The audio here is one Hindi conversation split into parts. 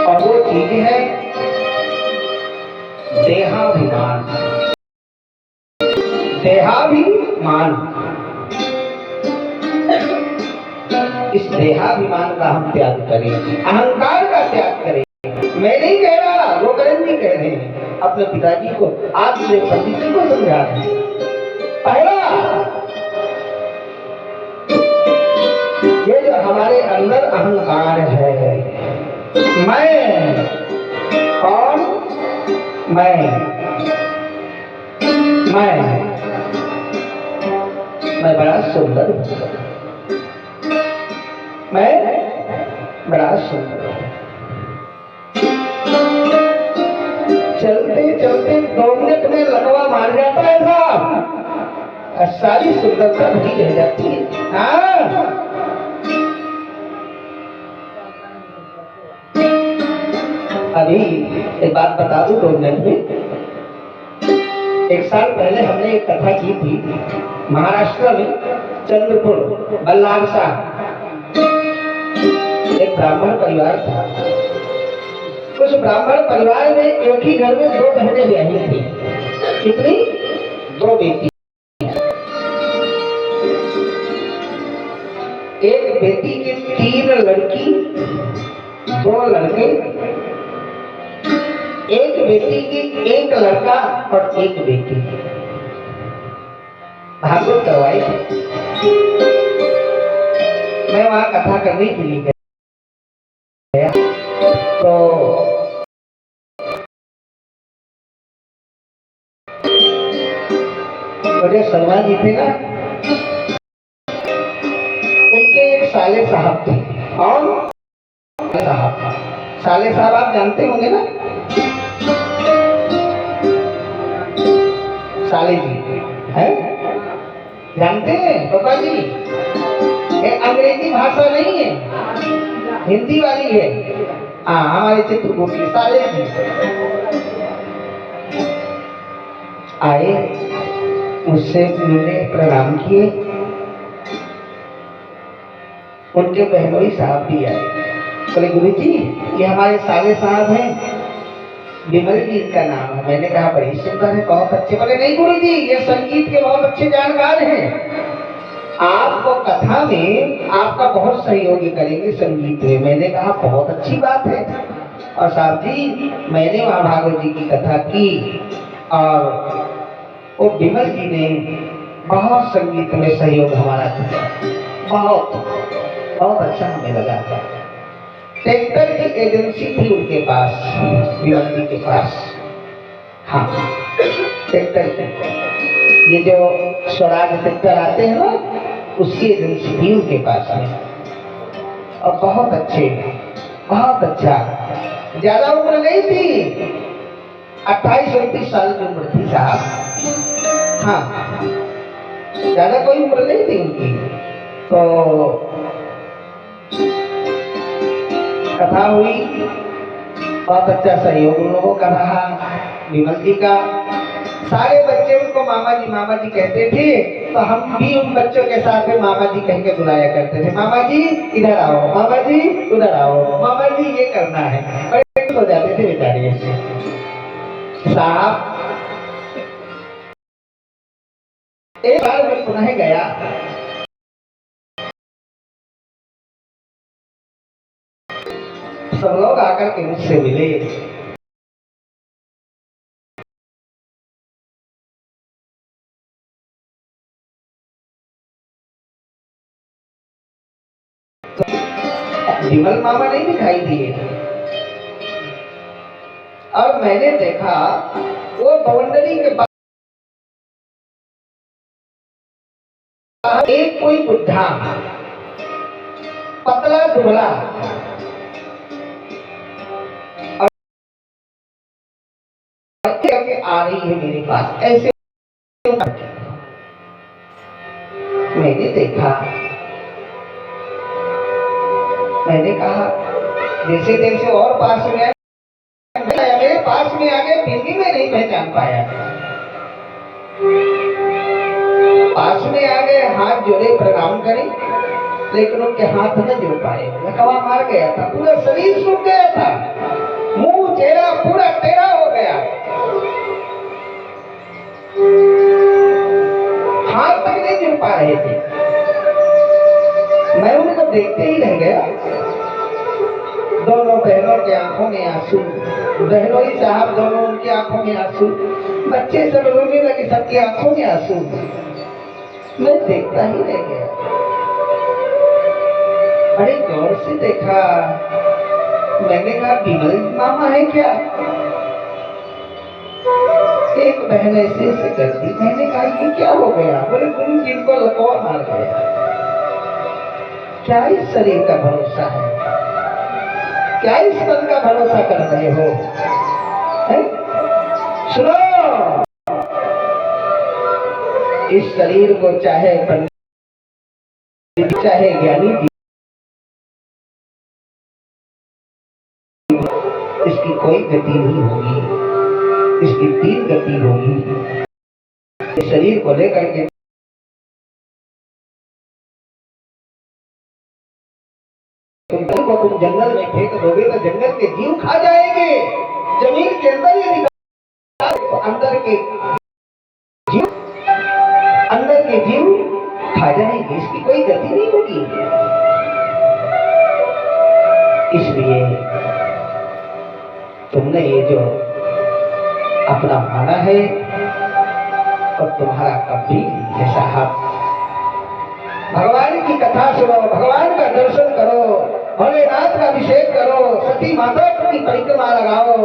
और वो चीज है देहाभिमान। देहाभिमान, इस देहाभिमान का हम त्याग करें, अहंकार का त्याग करें। मैं नहीं कह रहा, गोकर्ण जी कह रहे हैं अपने पिताजी को, आप से पंडित जी को समझा रहे हैं। पहला, ये जो हमारे अंदर अहंकार है, मैं और मैं बड़ा सुंदर हूं, मैं बड़ा सुंदर हूं। चलते चलते 2 मिनट में लकवा मार जाता है साहब, सारी सुंदरता नहीं रह जाती है। हाँ, अभी एक बात बता दूं 2 मिनट में। 1 साल पहले हमने एक कथा की थी महाराष्ट्र में, चंद्रपुर बल्लारसा, एक ब्राह्मण परिवार था। उस ब्राह्मण परिवार में एक ही घर में 2 बहनें ब्याही थी। कितनी? 2 बेटी। एक बेटी की 3 लड़की, 2 लड़के, एक बेटी की 1 लड़का और 1 बेटी। भागवत करवाई। मैं वहां कथा करने के लिए गया, तो मुझे शर्मा जी थे ना, उनके एक साले साहब थे। और साले साहब आप जानते होंगे ना, साले जी है, जानते हैं पापा जी? ये अंग्रेजी भाषा नहीं है, हिंदी वाली है। हाँ, हमारे चित्रकूट के साले जी आए, मुझसे मिले, प्रणाम किए। उनके बहनोई साहब भी आए, बोले गुरु जी ये हमारे साले साहब हैं, विमल जी इनका नाम है। मैंने कहा बड़ी सुंदर है, बहुत अच्छे। बोले नहीं गुरु जी, ये संगीत के बहुत अच्छे जानकार हैं, आपको कथा में आपका बहुत सहयोग करेंगे संगीत में। मैंने कहा बहुत अच्छी बात है। और साहब जी, मैंने वहां भागवत जी की कथा की और वो विमल जी ने बहुत संगीत में सहयोग हमारा किया, बहुत अच्छा हमें लगा। ट्रैक्टर की एजेंसी थी उनके पास, विमल जी के पास। हाँ, ट्रैक्टर, ये जो स्वराज ट्रैक्टर आते हैं ना, उसकी एजेंसी थी उनके पास में। और बहुत अच्छे, बहुत अच्छा। ज्यादा उम्र नहीं थी, 28-29 साल की उम्र थी साहब। हाँ, ज्यादा कोई उम्र नहीं थी उनकी। तो कथा हुई, बहुत अच्छा सहयोग उन लोगों का रहा, विमल जी का। सारे बच्चे उनको मामा जी कहते थे, तो हम भी उन बच्चों के साथ में मामा जी कह के बुलाया करते थे। मामा जी इधर आओ, मामा जी उधर आओ, मामा जी ये करना है। बड़े हो जाते थे बेचारे साहब। एक बार मैं पुनः गया, सब लोग आकर के मुझसे मिले। तो विमल मामा नहीं दिखाई दिए, और मैंने देखा वो बाउंड्री के बाद एक कोई बुढ़ा, पतला दुबला, करके आ रही है मेरे पास ऐसे। मैंने देखा, मैंने कहा जैसे जैसे और पास में आया, मेरे पास में आ गए, फिर भी मैं नहीं पहचान पाया। पास में आ गए, हाथ जोड़े, प्रणाम करे, लेकिन उनके हाथ न जोड़ पाए। लकवा मार गया था, पूरा शरीर सूख गया था। देखते ही रह गया। दोनों बहनों के आंखों में आंसू, बहनों ही साहब दोनों उनकी आंखों में आंसू, बच्चे सब रोने लगे, सबकी आंखों में आंसू। मैं देखता ही रह गया। बड़े गौर से देखा। मैंने कहा विमल मामा है क्या? एक बहन ऐसे ऐसे करती। मैंने कहा ये क्या हो गया? बोले गुरु जी को लकवा मार गया। क्या इस शरीर का भरोसा है? क्या इस मन का भरोसा कर रहे हो? है? सुनो, इस शरीर को चाहे पंडित चाहे ज्ञानी, इसकी कोई गति नहीं होगी, इसकी 3 गति होगी। इस शरीर को लेकर के तुम जंगल में फेंक दोगे तो जंगल के जीव खा जाएंगे। जमीन के अंदर ये निकाल, अंदर के जीव खा जाएंगे, इसकी कोई गति नहीं होगी। इसलिए तुमने ये जो अपना माना है और तुम्हारा कभी है साहब। भगवान की कथा सुनो, भगवान का दर्शन करो, भोलेनाथ का अभिषेक करो, सती माता की परिक्रमा लगाओ,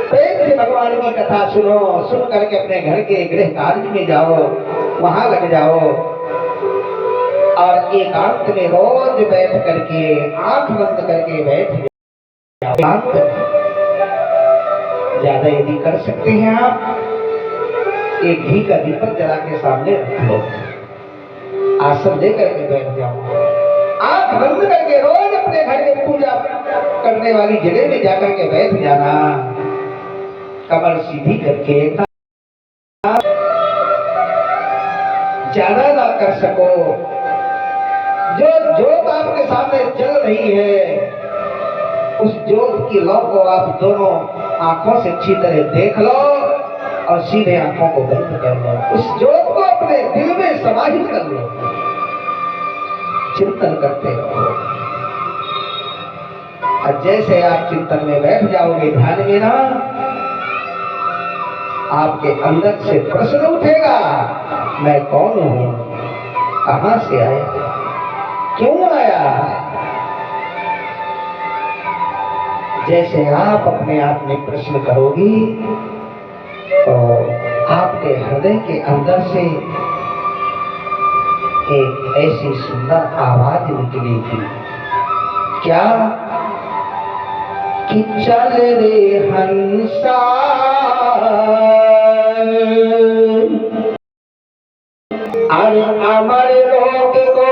प्रेम से भगवान की कथा सुनो, सुन करके अपने घर के गृह कार्य में जाओ, वहां लग जाओ और एकांत में रोज बैठ करके आंख बंद करके बैठ जाओ। ज्यादा यदि कर सकते हैं आप, एक घी का दीपक जला के सामने रख लो, आसन लेकर के बैठ जाओ, आंख बंद करके रोज अपने घर में पूजा करने वाली जगह में जाकर के बैठ जाना, कमर सीधी करके। ज्यादा ना कर सको, जो ज्योत आपके सामने जल रही है, उस ज्योत की लौ को आप दोनों आंखों से अच्छी तरह देख लो और सीधे आंखों को बंद कर लो। उस ज्योत को अपने दिल में समाहित कर लो, चिंतन करते रहो। और जैसे आप चिंतन में बैठ जाओगे ध्यान में ना, आपके अंदर से प्रश्न उठेगा, मैं कौन हूं, कहां से आया, क्यों आया। जैसे आप अपने आप में प्रश्न करोगी तो आपके हृदय के अंदर से एक ऐसी सुंदर आवाज निकलेगी, क्या कि चल रे हंसा अरे अमर लोक को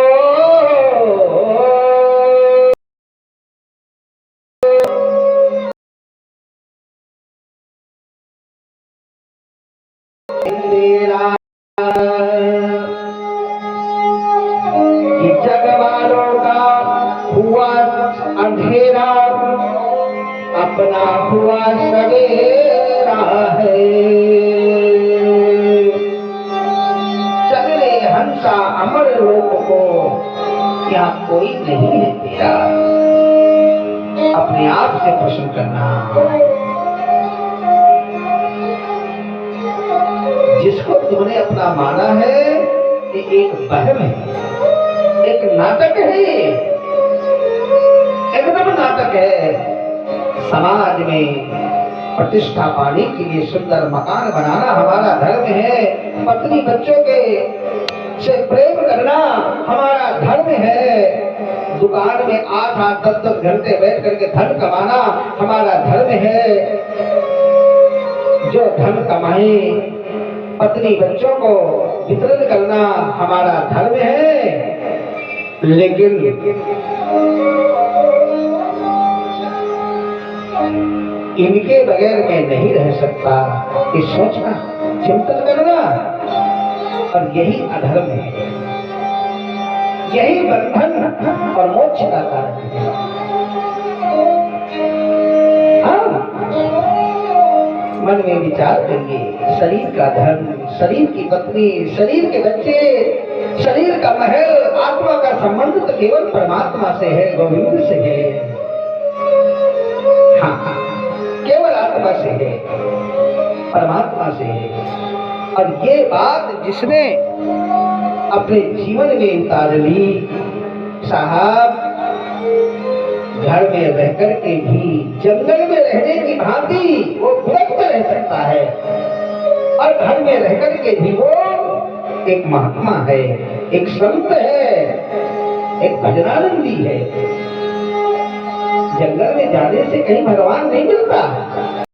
कि जग वालों का हुआ अंधेरा, अपना हुआ सवेरा है। चल रे हंसा अमर लोक को, क्या कोई नहीं है तेरा। अपने आप से प्रश्न करना, जिसको तुमने अपना माना है ये एक वहम है, एक नाटक है, एकदम नाटक है। समाज में प्रतिष्ठा पाने के लिए सुंदर मकान बनाना हमारा धर्म है, पत्नी बच्चों के से प्रेम करना हमारा धर्म है, दुकान में 8-8, 10-10 घंटे बैठ करके धन कमाना हमारा धर्म है। जो धन कमाए पत्नी बच्चों को वितरण करना हमारा धर्म है। लेकिन इनके बगैर मैं नहीं रह सकता, ये सोचना, चिंतन करना, और यही अधर्म है, यही बंधन और मोक्ष का कारण है। मन में विचार करिए, शरीर का धन, शरीर की पत्नी, शरीर के बच्चे, शरीर का महल आत्मा का संबंध तो केवल परमात्मा से है, गोविंद से है। हाँ, केवल आत्मा से है, परमात्मा से है। और ये बात जिसने अपने जीवन में उतार ली, साहब घर में रह करके भी जंगल में रहने की भांति वो व्यक्त रह सकता है, और घर में रह करके भी वो एक महात्मा है, एक संत है, एक भजनानंदी है। जंगल में जाने से कहीं भगवान नहीं मिलता।